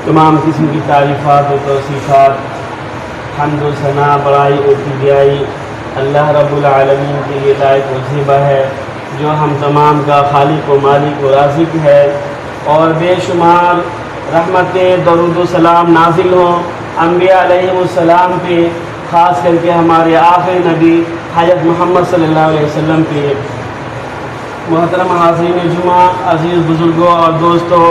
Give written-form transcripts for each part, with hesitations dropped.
तमाम किस्म की तारीफ़ात और तौसीफ़ात, हम्द व सना, बड़ाई और किबरियाई अल्लाह रब्बुल आलमीन के लिए लायक व ज़िबा है, जो हम तमाम का खालिक व मालिक व राज़िक है। और बेशुमार रहमतें दरूद व सलाम नाजिल हों अंबिया अलैहिमुस्सलाम पे, ख़ास करके हमारे आखिरी नबी हज़रत मोहम्मद सल्लल्लाहु अलैहि वसल्लम पे। मोहतरम हाज़रीन जुमा, अज़ीज़ बुज़ुर्गों और दोस्तों,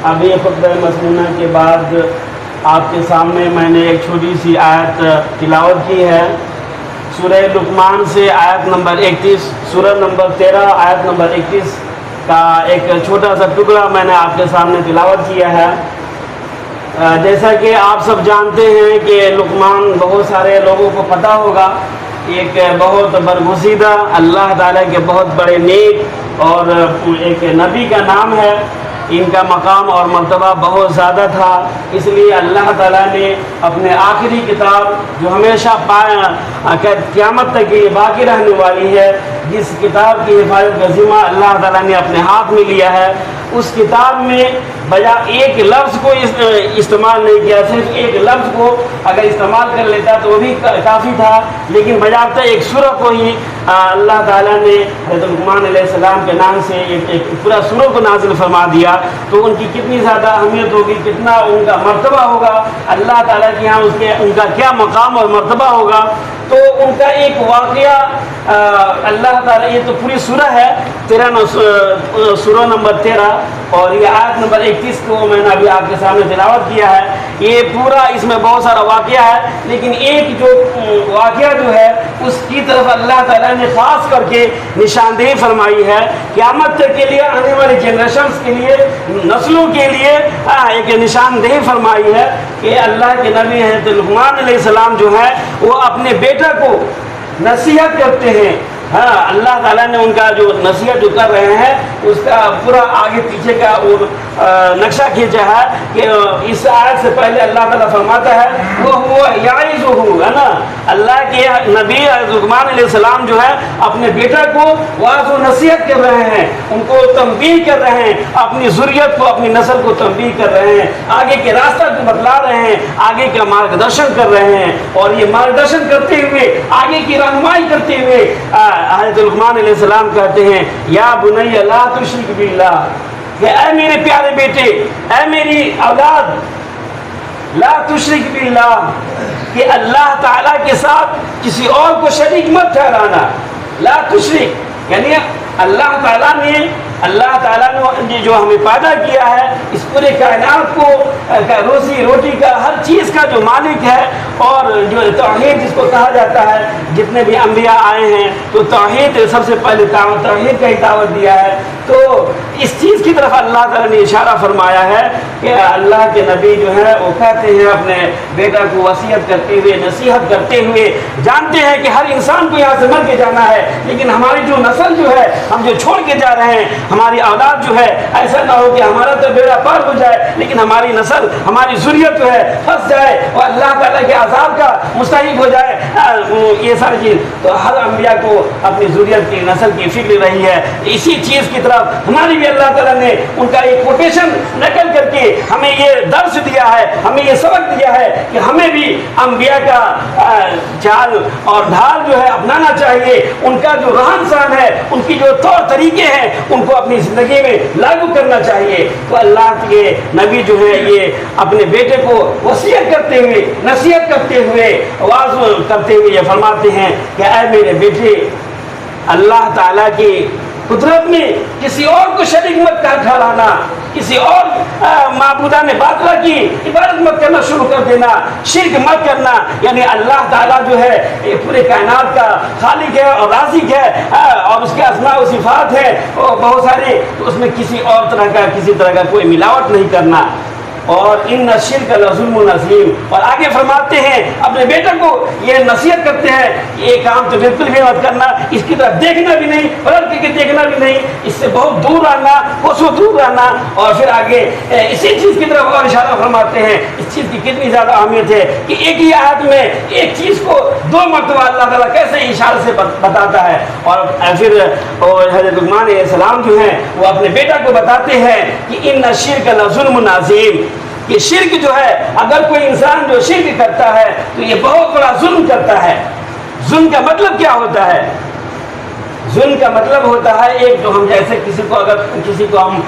अभी खुतबा मसनूना के बाद आपके सामने मैंने एक छोटी सी आयत तिलावत की है। सूरह लुक़मान से आयत नंबर 31, सूरह नंबर 13 आयत नंबर 31 का एक छोटा सा टुकड़ा मैंने आपके सामने तिलावत किया है। जैसा कि आप सब जानते हैं कि लुक़मान बहुत सारे लोगों को पता होगा, एक बहुत बरगुज़ीदा अल्लाह ताला के बहुत बड़े नेक और एक नबी का नाम है। इनका मकाम और मर्तबा बहुत ज़्यादा था, इसलिए अल्लाह ताला ने अपने आखिरी किताब जो हमेशा क़यामत तक ये बाकी रहने वाली है, जिस किताब की हिफाजत का ज़िम्मा अल्लाह ताला ने अपने हाथ में लिया है, उस किताब में बजा एक लफ्ज़ को इस्तेमाल नहीं किया। सिर्फ एक लफ्ज़ को अगर इस्तेमाल कर लेता तो वो भी काफ़ी था, लेकिन बजाते एक सूरह को ही अल्लाह ताला ने हज़रत लुक़मान अलैहिस्सलाम के नाम से एक पूरा सूरह को नाज़िल फरमा दिया। तो उनकी कितनी ज़्यादा अहमियत होगी, कितना उनका मर्तबा होगा, अल्लाह ताला के यहाँ उनका क्या मकाम और मर्तबा होगा। तो उनका एक वाक़या अल्लाह ताला, ये तो पूरी सूरह है, सूरह नंबर 13 और ये आयत नंबर 31 को मैंने अभी आपके सामने तिलावत किया है। ये पूरा, इसमें बहुत सारा वाक़या है, लेकिन एक जो वाक़या जो है उसकी तरफ अल्लाह ताला ने ख़ास करके निशानदेही फरमाई है। क़यामत तक के लिए, आने वाली जनरेशन्स के लिए, नस्लों के लिए एक निशानदेही फरमाई है कि अल्लाह के नबी हज़रत लुक़मान अलैहिस्सलाम जो है वो अपने बेटा को नसीहत करते हैं। हाँ, अल्लाह ताला ने उनका जो नसीहत जो कर रहे हैं उसका पूरा आगे पीछे का वो नक्शा खींचा है कि इस आयत से पहले अल्लाह ताला फरमाता है वो याइज़ुहु, है ना, अल्लाह के नबी लुक़मान अलैहिस्सलाम जो है अपने बेटा को वाज़ व नसीहत कर रहे हैं, उनको तंबीह कर रहे हैं, अपनी ज़ुर्रियत को, अपनी नस्ल को तंबीह कर रहे हैं, आगे के रास्ता को बतला रहे हैं, आगे का मार्गदर्शन कर रहे हैं। और ये मार्गदर्शन करते हुए, आगे की रहनुमाई करते हुए हज़रत लुक़मान अलैहिस्सलाम कहते हैं, या बुनय्या ला तुश्रिक बिल्लाह, कि ऐ मेरे प्यारे बेटे, ऐ मेरी औलाद, ला तुश्रिक बिल्लाह, कि अल्लाह ताला के साथ किसी और को शरीक मत ठहराना। ला तुश्रिक यानी अल्लाह ताला ने जो हमें पैदा किया है, इस पूरे कायनात को रोज़ी रोटी का हर चीज़ का जो मालिक है, और जो तौहीद जिसको कहा जाता है, जितने भी अंबिया आए हैं तो तौहीद सबसे पहले तौहीद का ही दावत दिया है। तो इस चीज़ की तरफ अल्लाह ताला ने इशारा फरमाया है कि अल्लाह के नबी जो है वो कहते हैं अपने बेटा को वसीयत करते हुए, नसीहत करते हुए, जानते हैं कि हर इंसान को यहाँ से मर के जाना है, लेकिन हमारी जो नस्ल जो है, हम जो छोड़ के जा रहे हैं, हमारी औलाद जो है, ऐसा ना हो कि हमारा तो बेड़ा पार हो जाए लेकिन हमारी नस्ल, हमारी ज़ुर्रियत जो है फंस जाए और अल्लाह ताला के अज़ाब का मुस्तहिक हो जाए। ये सारी चीज़ तो हर अंबिया को अपनी ज़ुर्रियत की, नस्ल की फिक्र रही है। इसी चीज़ की तरफ हमारी भी अल्लाह ताला ने उनका एक कोटेशन नकल करके हमें ये दर्स दिया है, हमें ये सबक दिया है कि हमें भी अंबिया का चाल और ढाल जो है अपनाना चाहिए। उनका जो रहन सहन है, उनकी जो तौर तरीके हैं, उनको अपनी ज़िंदगी में लागू करना चाहिए। तो अल्लाह के नबी जो है ये अपने बेटे को वसीयत करते हुए, नसीहत करते हुए, वाज़ करते हुए ये फरमाते हैं कि ऐ मेरे बेटे, अल्लाह ताला की कुदरत में किसी और को शरीक मत ठहराना, किसी और माबूदा ने बातला की इबादत मत करना शुरू कर देना, शिर्क मत करना। यानी अल्लाह ताला जो है ये पूरे कायनात का खालिक है और राज़िक है, और उसके अस्मा व सिफ़ात है और बहुत सारे, तो उसमें किसी और तरह का, किसी तरह का कोई मिलावट नहीं करना। और इन शिर्क लज़ुल्मुन अज़ीम, और आगे फरमाते हैं अपने बेटे को ये नसीहत करते हैं, ये काम तो बिल्कुल भी मत करना, इसकी तरफ देखना भी नहीं, पलट के देखना भी नहीं, इससे बहुत दूर रहना, कोसों दूर रहना। और फिर आगे इसी चीज़ की तरफ और इशारा फरमाते हैं। इस चीज़ की कितनी ज़्यादा अहमियत है कि एक ही आयत में एक चीज़ को दो मरतबा अल्लाह ताला कैसे इशारे से बताता है। और फिर हज़रत लुक़मान अलैहिस्सलाम जो हैं वो अपने बेटा को बताते हैं कि इन शिर्क लज़ुल्मुन अज़ीम, کہ شرک جو ہے اگر کوئی انسان جو شرک کرتا ہے تو یہ بہت بڑا ظلم کرتا ہے۔ ظلم کا مطلب کیا ہوتا ہے؟ ظلم کا مطلب ہوتا ہے ایک جو ہم جیسے کسی کو ہم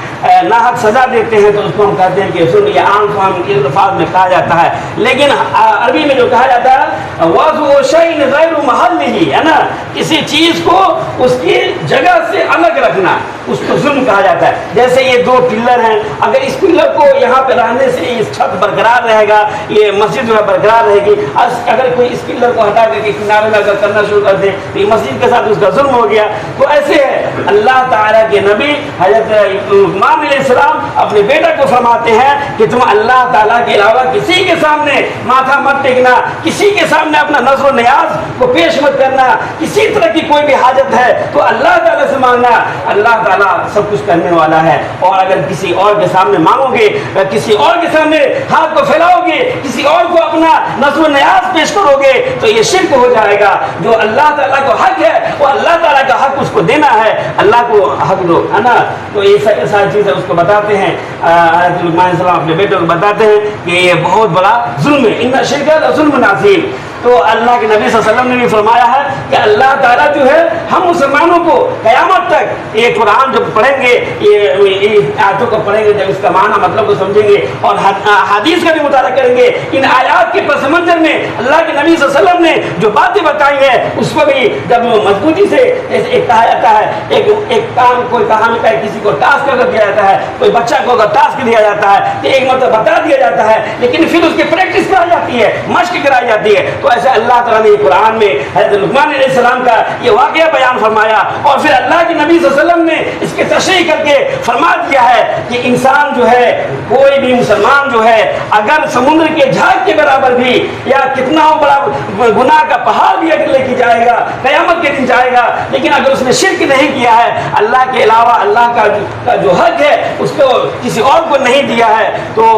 ناحق سزا دیتے ہیں تو اس کو ہم کہتے ہیں کہ ظلم، یہ عام فہم کے الفاظ میں کہا جاتا ہے، لیکن عربی میں جو کہا جاتا ہے وضع شیء غیر محلہ، ہے نا، کسی چیز کو اس کی جگہ سے الگ رکھنا، اس کو ظلم کہا جاتا ہے۔ جیسے یہ دو پلر ہیں، اگر اس پلر کو یہاں پہ رہنے سے اس چھت برقرار رہے گا، یہ مسجد جو ہے برقرار رہے گی، اگر کوئی اس پلر کو ہٹا کر کے کنارے میں اگر کرنا شروع کر دے تو یہ مسجد کے ساتھ اس کا ظلم ہو گیا۔ تو ایسے ہے اللہ تعالیٰ کے نبی حضرت لقمان علیہ السلام اپنے بیٹا کو فرماتے ہیں کہ تم اللہ تعالیٰ کے علاوہ کسی کے سامنے ماتھا مت ٹیکنا، کسی کے سامنے اپنا نظر و نیاز کو پیش مت کرنا، کسی طرح کی کوئی بھی حاجت ہے تو اللہ تعالیٰ سے مانگنا، اللہ تعالیٰ سب کچھ کرنے والا ہے۔ اور اگر کسی اور کے سامنے مانگو گے، کسی اور کے سامنے ہاتھ کو پھیلاؤ گے، کسی اور کو اپنا نظر و نیاز پیش کرو گے تو یہ شرک ہو جائے گا۔ جو اللہ تعالیٰ کو حق ہے وہ اللہ تعالیٰ کا حق اس کو دینا ہے، اللہ کو حق دو، ہے نا۔ تو یہ ساری چیزیں اس کو بتاتے ہیں، حضرت لقمان علیہ السلام اپنے بیٹے کو بتاتے ہیں کہ یہ بہت بڑا ظلم ہے، ان الشرک لظلم عظیم۔ تو اللہ کے نبی صلی اللہ علیہ وسلم نے بھی فرمایا ہے کہ اللہ تعالیٰ جو ہے ہم مسلمانوں کو قیامت تک یہ قرآن جب پڑھیں گے، یہ آیتوں کو پڑھیں گے، جب اس کا معنی مطلب کو سمجھیں گے اور حدیث کا بھی مطالعہ کریں گے، ان آیات کے پس منظر میں اللہ کے نبی صلی اللہ علیہ وسلم نے جو باتیں بتائی ہیں اس کو بھی جب مضبوطی سے ایک کہا جاتا ہے، ایک کام کوئی کہانی کا کسی کو ٹاسک اگر دیا جاتا ہے، کوئی بچہ کو اگر ٹاسک دیا جاتا ہے تو ایک مرتبہ بتا دیا جاتا ہے، لیکن پھر اس کی پریکٹس کرائی جاتی ہے، مشق کرائی جاتی ہے۔ تو ایسے اللہ تعالیٰ نے قرآن میں حضرت لقمان علیہ السلام کا یہ واقعہ بیان فرمایا اور پھر اللہ کے نبی صلی اللہ علیہ وسلم نے اس کی تشریح کر کے فرما دیا ہے کہ انسان جو ہے، کوئی بھی مسلمان جو ہے، اگر سمندر کے جھاگ کے برابر بھی یا کتنا ہو بڑا گناہ کا پہاڑ بھی اگر لے کے جائے گا، قیامت کے دن جائے گا، لیکن اگر اس نے شرک نہیں کیا ہے، اللہ کے علاوہ اللہ کا جو حق ہے اس کو کسی اور کو نہیں دیا ہے، تو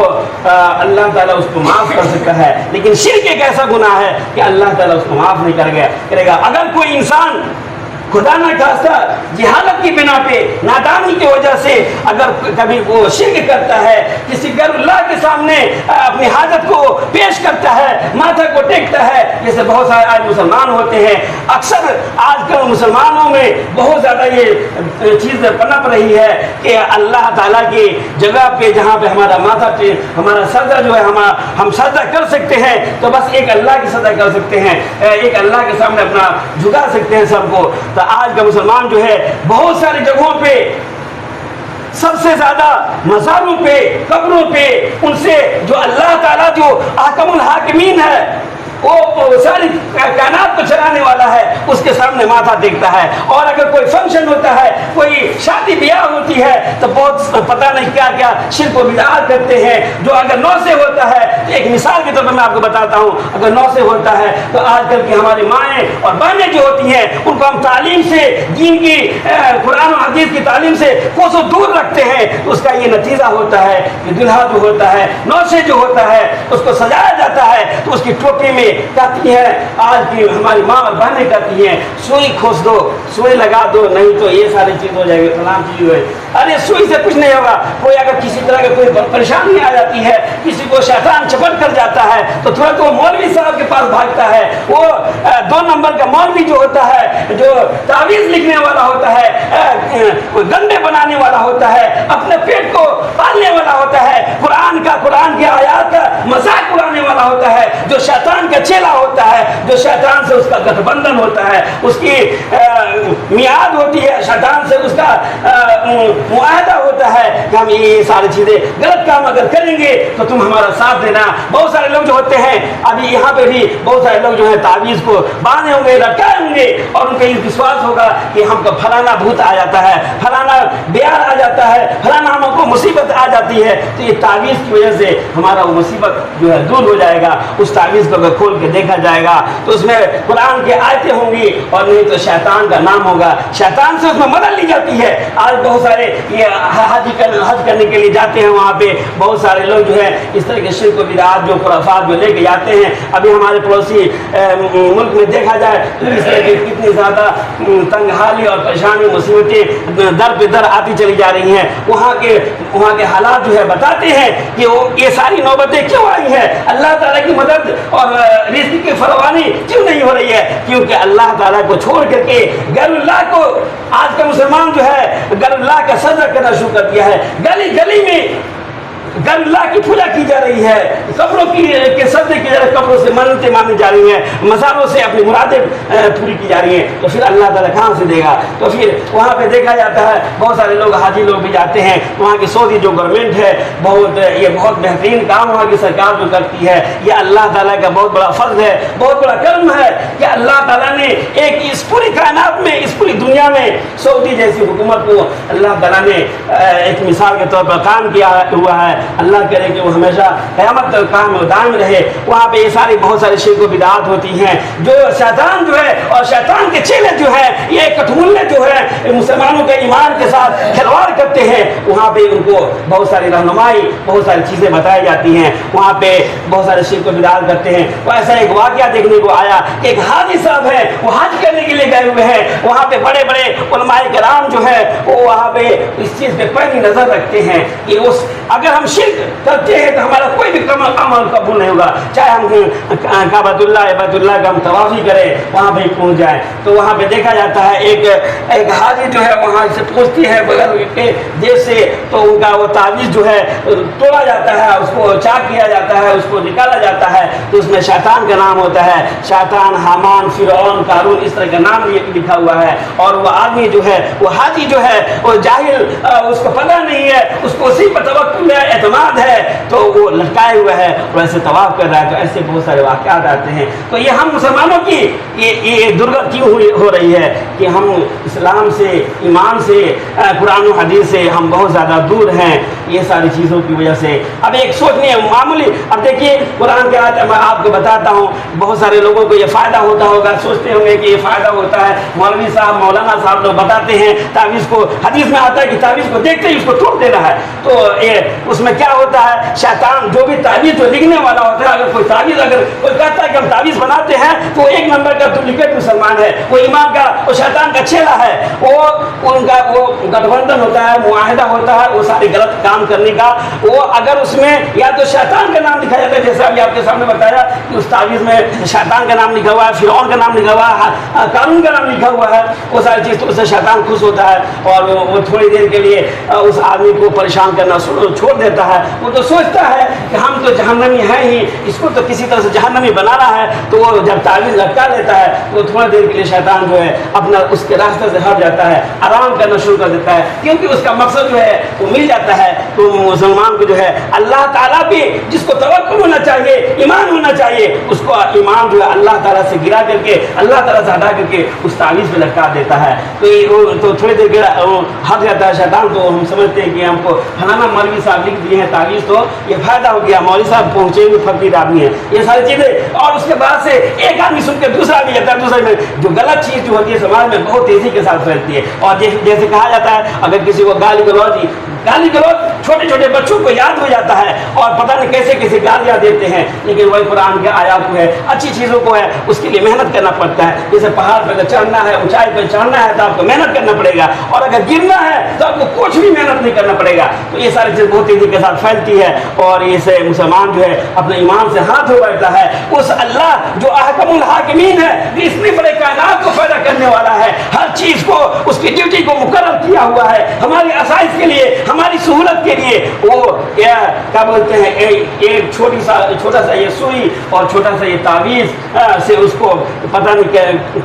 اللہ تعالیٰ اس کو معاف کر سکتا ہے۔ لیکن شرک ایک ایسا گناہ ہے کہ اللہ تعالیٰ اس کو معاف نہیں کرے گا۔ اگر کوئی انسان خدا نہ خواستہ جہالت کی بنا پہ، نادانی کی وجہ سے اگر کبھی وہ شرک کرتا ہے، کسی غیر اللہ کے سامنے اپنی حاجت کو پیش کرتا ہے، ماتھا کو ٹیکتا ہے، جیسے بہت سارے آج مسلمان ہوتے ہیں، اکثر آج کل مسلمانوں میں بہت زیادہ یہ چیز پنپ رہی ہے کہ اللہ تعالیٰ کی جگہ پہ جہاں پہ ہمارا ماتھا ہمارا سجدہ جو ہے ہم سجدہ کر سکتے ہیں تو بس ایک اللہ کی سجدہ کر سکتے ہیں، ایک اللہ کے سامنے اپنا جھکا سکتے ہیں سب کو۔ آج کا مسلمان جو ہے بہت ساری جگہوں پہ، سب سے زیادہ مزاروں پہ، قبروں پہ، ان سے جو اللہ تعالیٰ جو احکم الحاکمین ہے، وہ ساری کائنات کو چلانے والا ہے، اس کے سامنے ماتھا ٹیکتا ہے۔ اور اگر کوئی فنکشن ہوتا ہے، کوئی شادی بیاہ ہوتی ہے تو بہت پتہ نہیں کیا کیا شرک و بدعات کرتے ہیں، جو اگر 9 سے ہوتا ہے، ایک مثال کے طور پر میں آپ کو بتاتا ہوں، اگر 9 سے ہوتا ہے تو آج کل کی ہماری مائیں اور بہنیں جو ہوتی ہیں ان کو ہم تعلیم سے، دین کی، قرآن و حدیث کی تعلیم سے کوسوں دور رکھتے ہیں، تو اس کا یہ نتیجہ ہوتا ہے کہ دلہا جو ہوتا ہے 9 سے جو ہوتا ہے اس کو سجایا جاتا ہے تو اس کی ٹوپی میں کہتی ہے، آج کی ہماری ماں اور بہنیں کہتی ہیں سوئی کھوس دو، سوئی لگا دو، نہیں تو یہ ساری چیز ہو جائے گی، فلاں چیز ہوئے۔ ارے سوئی سے کچھ نہیں ہوگا، کوئی اگر کسی طرح کا کوئی پریشانی آ جاتی ہے، کسی کو شیطان چپٹ کر جاتا ہے تو تھوڑا تو مولوی صاحب کے پاس بھاگتا ہے، وہ 2 نمبر کا مولوی جو ہوتا ہے، جو تعویذ لکھنے والا ہوتا ہے، گنڈے بنانے والا ہوتا ہے، اپنے پیٹ کو پالنے والا ہوتا ہے، قرآن کی آیات کا مذاق اڑانے والا ہوتا ہے، جو شیطان کا چیلا ہوتا ہے، جو شیطان سے اس کا گٹھ بندھن ہوتا ہے، اس کی میعاد ہوتی ہے، شیطان سے اس کا معاہدہ ہوتا ہے کہ ہم یہ ساری چیزیں غلط کام اگر کریں گے تو تم ہمارا ساتھ دینا۔ بہت سارے لوگ جو ہوتے ہیں، ابھی یہاں پہ بھی بہت سارے لوگ جو ہے تعویذ کو باندھے ہوں گے، لٹکائے ہوں گے اور ان کا یہ وشواس ہوگا کہ ہم کو فلانا بھوت آ جاتا ہے، فلانا بیار آ جاتا ہے، فلانا ہم کو مصیبت آ جاتی ہے، تو یہ تعویذ کی وجہ سے ہمارا وہ مصیبت جو ہے دور ہو جائے گا۔ اس तावीज़ को अगर खोल के देखा जाएगा तो उसमें कुरान की आयतें होंगी और नहीं तो शैतान का नाम होगा। शैतान से उसमें मदद ली जाती है। आज बहुत सारे ये हज करने के लिए जाते हैं, वहाँ पे बहुत सारे लोग जो है इस तरह के शिर्क व बिदअत जो खुराफात जो लेके जाते हैं। अभी हमारे पड़ोसी मुल्क में देखा जाए तो इस तरह की कितनी ज़्यादा तंगहाली और परेशानी मुसीबतें दर पे दर आती चली जा रही हैं। वहाँ के हालात जो है बताते हैं कि वो ये सारी नौबतें क्यों आई हैं, अल्लाह ताला की मदद और रिज़्क़ की फरमानी क्यों नहीं हो रही है, क्योंकि अल्लाह ताला को छोड़ करके गैरुल्लाह को आज का मुसलमान जो है गैरुल्लाह का सजदा करना शुरू कर दिया है। गली गली में गैरुल्लाह की पूजा की जा रही है, कब्रों के सजदे की जा रही है, कब्रों से मन्नतें मांगी जा रही हैं, मज़ारों से अपनी मुरादें पूरी की जा रही हैं। तो फिर अल्लाह ताला कहाँ से देगा? तो फिर वहाँ पे देखा जाता है बहुत सारे लोग हाजी लोग भी जाते हैं। वहाँ की सऊदी जो गवर्नमेंट है ये बहुत बेहतरीन काम वहाँ की सरकार जो करती है, ये अल्लाह ताला का बहुत बड़ा फर्ज है, बहुत बड़ा कर्म है कि अल्लाह ताला ने एक इस पूरी कायनात में, इस पूरी दुनिया में सऊदी जैसी हुकूमत को अल्लाह ताला ने एक मिसाल के तौर पर काम किया हुआ है। अल्लाह करे कि वो हमेशा क़यामत तक कायम और दायम रहे। वहाँ पे ये सारी बहुत सारी शिर्क व बिदअत होती हैं जो शैतान जो है और शैतान के चेले जो है ये कठमुल्ले जो है मुसलमानों के ईमान के साथ खिलवाड़ करते हैं। वहाँ पे उनको बहुत सारी रहनुमाई, बहुत सारी चीज़ें बताई जाती हैं। वहाँ पे बहुत सारे शिर्क व बिदअत करते हैं। तो ऐसा एक वाक़या देखने को आया कि एक हाजी साहब है, वो हज करने के लिए गए हुए हैं। वहाँ पे बड़े बड़े उलमाए किराम जो है वो वहाँ पे इस चीज़ पे पैनी नज़र रखते हैं कि उस अगर हम शिर्क करते हैं तो हमारा कोई भी अमल कबूल नहीं होगा, चाहे हम काबतुल्लाह का हम तवाफ़ी करें, वहाँ पे पहुँच जाए। तो वहाँ पे देखा जाता है एक हाजी जो है वहाँ से पूछती है बगल के देश से, तो उनका वो तावीज़ जो है तोड़ा जाता है, उसको चाक किया जाता है, उसको निकाला जाता है। तो उसमें शैतान का नाम होता है, शैतान, हामान, फिरौन, कारून, इस तरह का नाम लिखा हुआ है। और वो आदमी जो है वो हाजी जो है वो जाहिल, उसको पता नहीं है, उसको उसी पर तवक्कुल है, एतमाद है, तो वो लटकाए हुए है और ऐसे तवाफ कर रहा है। तो ऐसे बहुत सारे वाक़यात आते हैं। तो ये हम मुसलमानों की ये दुर्गत क्यों हो रही है कि हम इस्लाम से, ईमान से, कुरान और हदीस से हम बहुत ज़्यादा दूर हैं ये सारी चीज़ों की वजह से। अब एक सोचनी है मामूली, अब देखिए कुरान के आयत मैं आपको बताता हूँ, बहुत सारे लोगों को ये फ़ायदा होता होगा, सोचते होंगे कि ये फ़ायदा होता है। मौलवी साहब, मौलाना साहब लोग बताते हैं तावीज़ को, हदीस में आता है कि तावीज़ को देखते ही उसको तोड़ देना है। तो ये उसमें क्या होता है, शैतान जो भी तावीज़ जो लिखने वाला होता है, अगर कोई तावीज़ अगर कोई कहता है कि हम तावीज़ बनाते हैं तो एक नंबर का डुप्लीकेट मुसलमान है, वो ईमान का, वो शैतान का चेला है। वो उनका वो गठबंधन होता है, मुआहिदा होता है वो सारे गलत काम करने का। वो अगर उसमें या तो शैतान का नाम लिखा जाता है, जैसे अभी आपके सामने बताया कि उस तावीज़ में शैतान का नाम लिखा हुआ है, फिरौन का नाम लिखा हुआ है, कारून का नाम लिखा हुआ है, वो सारी चीज़, तो उससे शैतान खुश होता है और वो थोड़ी देर के लिए उस आदमी को परेशान करना छोड़ देता है। वो तो सोचता है कि हम तो जहन्नमी हैं ही, इसको तो किसी तरह से जहन्नमी बनाना है। तो वो जब तावीज़ लटका लेता है तो थोड़ी देर के लिए शैतान जो है अपना उसके रास्ते से हट जाता है, आराम करना शुरू कर देता है, क्योंकि उसका मकसद जो है वो मिल जाता है। तो मुसलमान को जो है अल्लाह ताला पे जिसको तवक्कुल होना चाहिए, ईमान होना चाहिए, उसको ईमान जो है अल्लाह ताला से गिरा करके, अल्लाह ताला से हटा करके उस तावीज़ पे लटका देता है। तो थोड़ी देर के हट जाता है शैतान। तो हम समझते हैं कि हमको फलाना मौलवी साहब लिख दिए हैं तावीज़, तो ये फायदा हो गया, मौलवी साहब पहुंचे हुए फकीर आदमी है, ये सारी चीज़ें। और उसके बाद से एक आदमी सुन के दूसरा भी जाता है, दूसरा में जो गलत चीज़ जो होती है समाज में बहुत तेज़ी के साथ फैलती है। और जैसे कहा जाता है अगर किसी को गाली गलौज छोटे छोटे बच्चों को याद हो जाता है और पता नहीं कैसे कैसे गालियाँ देते हैं, लेकिन वही कुरान के आयात को है, अच्छी चीज़ों को है, उसके लिए मेहनत करना पड़ता है। जैसे पहाड़ पर अगर चढ़ना है, ऊंचाई पर चढ़ना है तो आपको मेहनत करना पड़ेगा, और अगर गिरना है तो आपको कुछ भी मेहनत नहीं करना पड़ेगा। तो ये सारी चीज़ बहुत तेज़ी के साथ फैलती है और इससे मुसलमान जो है अपने ईमान से हाथ धो बैठता है। उस अल्लाह जो अहकमुल हाकिमीन है, जो इतनी बड़े कायनात को पैदा करने वाला है, हर चीज़ को उसकी ड्यूटी को मुकर्रर किया हुआ है हमारी आसाइश के लिए, हमारी सहूलत के लिए। वो क्या बोलते हैं, एक छोटा सा ये सुई और छोटा सा ये तावीज़ से उसको पता नहीं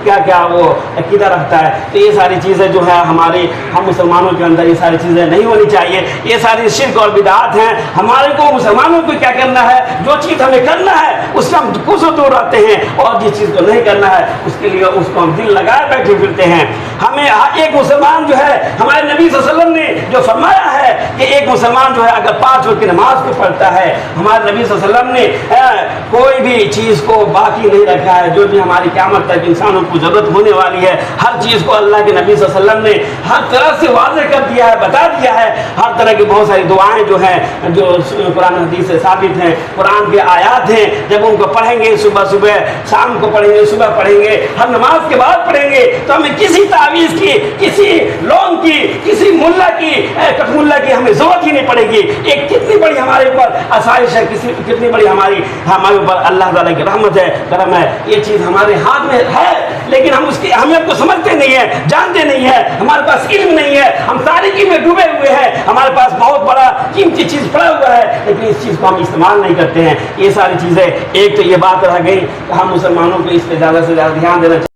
क्या क्या वो अकीदा रखता है। तो ये सारी चीज़ें जो है हम मुसलमानों के अंदर ये सारी चीज़ें नहीं होनी चाहिए। ये सारी शिर्क और बिदअत हैं। हमारे को मुसलमानों को क्या करना है, जो चीज़ हमें करना है उससे हम कोसों दूर रहते हैं, और जिस चीज़ को नहीं करना है उसके लिए उसको हम दिल लगाए बैठे फिरते हैं। हमें एक मुसलमान जो है, हमारे नबी सल्लल्लाहु अलैहि वसल्लम ने जो फरमाया ہے کہ ایک مسلمان جو ہے اگر 5 وقت کی نماز کو پڑھتا ہے، ہمارے نبی صلی اللہ علیہ وسلم نے کوئی بھی چیز کو باقی نہیں رکھا ہے، جو بھی ہماری قیامت تک انسانوں کو ضرورت ہونے والی ہے ہر چیز کو اللہ کے نبی صلی اللہ علیہ وسلم نے ہر طرح سے واضح کر دیا ہے، بتا دیا ہے۔ ہر طرح کی بہت ساری دعائیں جو ہیں جو قرآن حدیث سے ثابت ہیں، قرآن کے آیات ہیں، جب ان کو پڑھیں گے صبح صبح، شام کو پڑھیں گے، صبح پڑھیں گے، ہر نماز کے بعد پڑھیں گے، تو ہمیں کسی تعویذ کی، کسی لونگ کی، کسی ملا کی، کٹ ملا کی ہمیں ضرورت ہی نہیں پڑے گی۔ ایک کتنی بڑی ہمارے اوپر آسائش ہے، کتنی بڑی ہمارے اوپر اللہ تعالیٰ کی رحمت ہے، کرم ہے۔ یہ چیز ہمارے ہاتھ میں ہے لیکن ہم اس کی اہمیت کو سمجھتے نہیں ہیں، جانتے نہیں ہیں، ہمارے پاس علم نہیں ہے، ہم تاریکی میں ڈوبے ہوئے ہیں، ہمارے پاس بہت بڑا قیمتی چیز پڑا ہوا ہے لیکن اس چیز کو ہم استعمال نہیں کرتے ہیں۔ یہ ساری چیزیں، ایک تو یہ بات رہ گئی کہ ہم مسلمانوں کو اس پہ زیادہ سے زیادہ دھیان دینا چاہیے۔